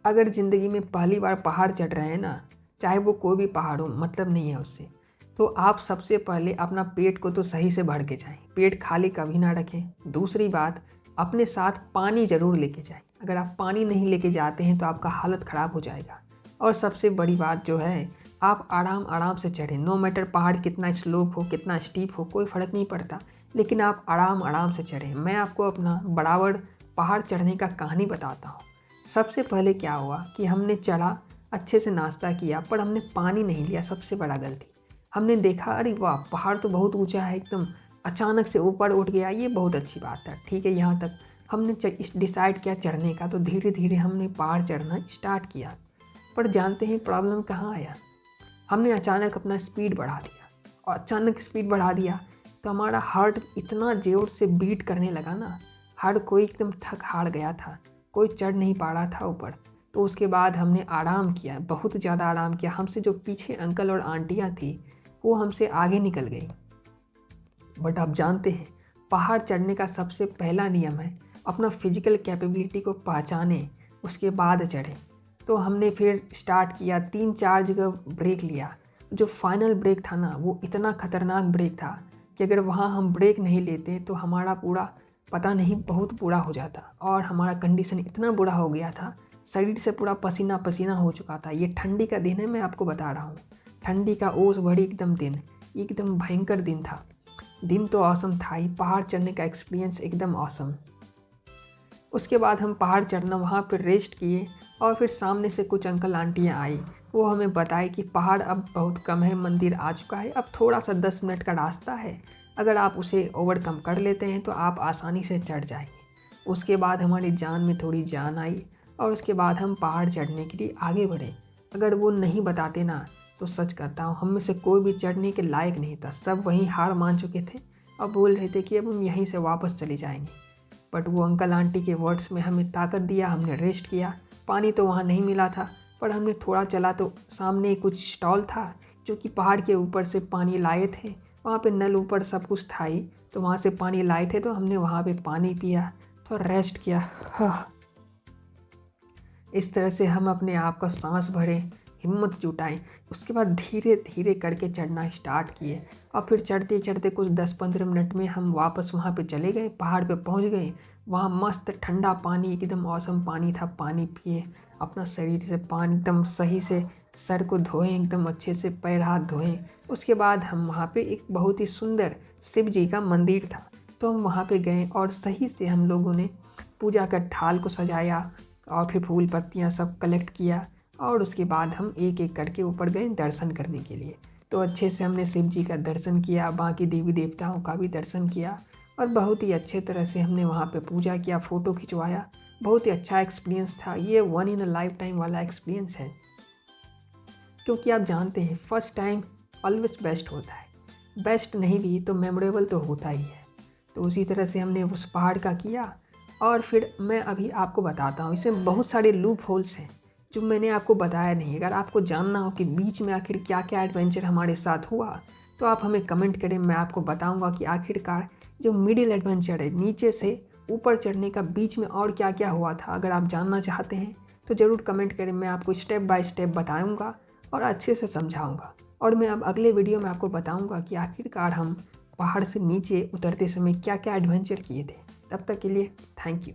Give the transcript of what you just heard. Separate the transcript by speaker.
Speaker 1: अगर ज़िंदगी में पहली बार पहाड़ चढ़ रहे हैं ना, चाहे वो कोई भी पहाड़ हो, मतलब नहीं है उससे। तो आप सबसे पहले अपना पेट को तो सही से भर के जाएँ, पेट खाली कभी ना रखें। दूसरी बात, अपने साथ पानी ज़रूर लेके जाएँ। अगर आप पानी नहीं लेके जाते हैं तो आपका हालत ख़राब हो जाएगा। और सबसे बड़ी बात जो है, आप आराम आराम से चढ़ें। नो मैटर पहाड़ कितना स्लोप हो, कितना स्टीप हो, कोई फ़र्क नहीं पड़ता, लेकिन आप आराम आराम से चढ़ें। मैं आपको अपना बराबर पहाड़ चढ़ने का कहानी बताता हूँ। सबसे पहले क्या हुआ कि हमने चढ़ा, अच्छे से नाश्ता किया, पर हमने पानी नहीं लिया। सबसे बड़ा गलती, हमने देखा अरे वाह पहाड़ तो बहुत ऊंचा है, एकदम अचानक से ऊपर उठ गया, ये बहुत अच्छी बात है। ठीक है, यहाँ तक हमने डिसाइड किया चढ़ने का, तो धीरे धीरे हमने पहाड़ चढ़ना स्टार्ट किया। पर जानते हैं प्रॉब्लम कहाँ आया? हमने अचानक अपना स्पीड बढ़ा दिया, और अचानक स्पीड बढ़ा दिया तो हमारा हार्ट इतना जोर से बीट करने लगा ना, हर कोई एकदम थक हार गया था, कोई चढ़ नहीं पा रहा था ऊपर। तो उसके बाद हमने आराम किया, बहुत ज़्यादा आराम किया। हमसे जो पीछे अंकल और आंटियाँ थी वो हमसे आगे निकल गई। बट आप जानते हैं, पहाड़ चढ़ने का सबसे पहला नियम है अपना फिजिकल कैपेबिलिटी को पहचानें, उसके बाद चढ़ें। तो हमने फिर स्टार्ट किया, 3-4 जगह ब्रेक लिया। जो फाइनल ब्रेक था ना, वो इतना ख़तरनाक ब्रेक था कि अगर वहाँ हम ब्रेक नहीं लेते तो हमारा पूरा पता नहीं बहुत बुरा हो जाता। और हमारा कंडीशन इतना बुरा हो गया था, शरीर से पूरा पसीना पसीना हो चुका था। ये ठंडी का दिन है, मैं आपको बता रहा हूँ, ठंडी का ओस भरी एकदम दिन, एकदम भयंकर दिन था। दिन तो औसम था ही, पहाड़ चढ़ने का एक्सपीरियंस एकदम औसम। उसके बाद हम पहाड़ चढ़ना वहाँ पर रेस्ट किए, और फिर सामने से कुछ अंकल आंटियाँ आई। वो हमें बताए कि पहाड़ अब बहुत कम है, मंदिर आ चुका है, अब थोड़ा सा 10 मिनट का रास्ता है, अगर आप उसे ओवरकम कर लेते हैं तो आप आसानी से चढ़ जाएंगे। उसके बाद हमारी जान में थोड़ी जान आई, और उसके बाद हम पहाड़ चढ़ने के लिए आगे बढ़े। अगर वो नहीं बताते ना, तो सच कहता हूँ हम में से कोई भी चढ़ने के लायक नहीं था। सब वहीं हार मान चुके थे और बोल रहे थे कि अब हम यहीं से वापस चले जाएंगे। बट वो अंकल आंटी के वर्ड्स में हमें ताकत दिया, हमने रेस्ट किया। पानी तो वहाँ नहीं मिला था, पर हमने थोड़ा चला तो सामने कुछ स्टॉल था जो कि पहाड़ के ऊपर से पानी लाए थे। वहाँ पे नल ऊपर सब कुछ था ही, तो वहाँ से पानी लाए थे, तो हमने वहाँ पे पानी पिया, थोड़ा रेस्ट किया। इस तरह से हम अपने आप का सांस भरे, हिम्मत जुटाएं। उसके बाद धीरे धीरे करके चढ़ना स्टार्ट किए, और फिर चढ़ते चढ़ते कुछ 10-15 मिनट में हम वापस वहाँ पे चले गए, पहाड़ पे पहुँच गए। वहाँ मस्त ठंडा पानी, एकदम औसम पानी था। पानी पिए, अपना शरीर से पानी एकदम सही से सर को धोएं, एकदम अच्छे से पैर हाथ धोएं। उसके बाद हम वहाँ पे एक बहुत ही सुंदर शिव जी का मंदिर था, तो हम वहाँ पे गए और सही से हम लोगों ने पूजा का थाल को सजाया, और फिर फूल पत्तियाँ सब कलेक्ट किया, और उसके बाद हम एक एक करके ऊपर गए दर्शन करने के लिए। तो अच्छे से हमने शिव जी का दर्शन किया, बाकी देवी देवताओं का भी दर्शन किया, और बहुत ही अच्छे तरह से हमने वहाँ पे पूजा किया, फ़ोटो खिंचवाया। बहुत ही अच्छा एक्सपीरियंस था, ये one in a life time वाला एक्सपीरियंस है। क्योंकि आप जानते हैं फर्स्ट टाइम ऑलवेज बेस्ट होता है, बेस्ट नहीं भी तो मेमोरेबल तो होता ही है। तो उसी तरह से हमने उस पहाड़ का किया। और फिर मैं अभी आपको बताता हूँ, इसमें बहुत सारे लूप होल्स हैं जो मैंने आपको बताया नहीं। अगर आपको जानना हो कि बीच में आखिर क्या क्या एडवेंचर हमारे साथ हुआ, तो आप हमें कमेंट करें, मैं आपको बताऊंगा कि आखिरकार जो मिडिल एडवेंचर है, नीचे से ऊपर चढ़ने का, बीच में और क्या क्या हुआ था। अगर आप जानना चाहते हैं तो ज़रूर कमेंट करें, मैं आपको स्टेप बाय स्टेप बताऊँगा और अच्छे से समझाऊँगा। और मैं अब अगले वीडियो में आपको बताऊँगा कि आखिरकार हम पहाड़ से नीचे उतरते समय क्या क्या एडवेंचर किए थे। तब तक के लिए थैंक यू।